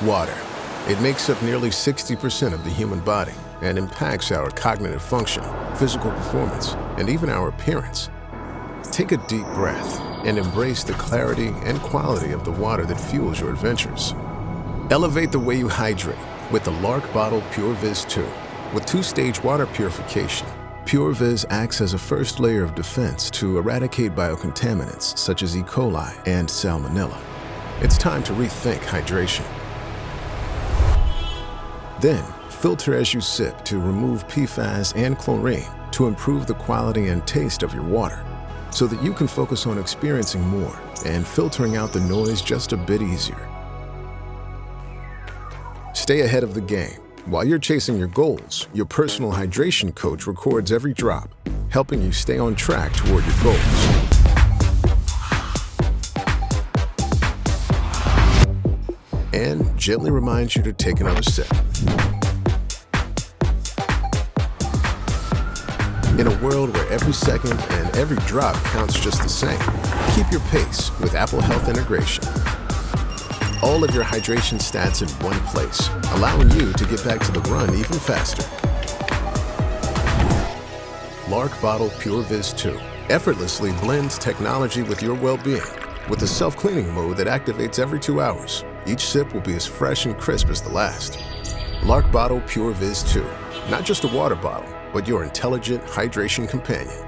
Water. It makes up nearly 60% of the human body and impacts our cognitive function, physical performance, and even our appearance. Take a deep breath and embrace the clarity and quality of the water that fuels your adventures. Elevate the way you hydrate with the LARQ bottle PureVis 2. With two-stage water purification, PureVis acts as a first layer of defense to eradicate biocontaminants such as E. coli and Salmonella. It's time to rethink hydration. Then, filter as you sip to remove PFAS and chlorine to improve the quality and taste of your water, so that you can focus on experiencing more and filtering out the noise just a bit easier. Stay ahead of the game. While you're chasing your goals, your personal hydration coach records every drop, helping you stay on track toward your goals. And gently reminds you to take another sip. In a world where every second and every drop counts just the same, keep your pace with Apple Health integration. All of your hydration stats in one place, allowing you to get back to the run even faster. LARQ Bottle PureVis 2 effortlessly blends technology with your well-being with a self-cleaning mode that activates every 2 hours. Each sip will be as fresh and crisp as the last. LARQ Bottle PureVis 2, not just a water bottle, but your intelligent hydration companion.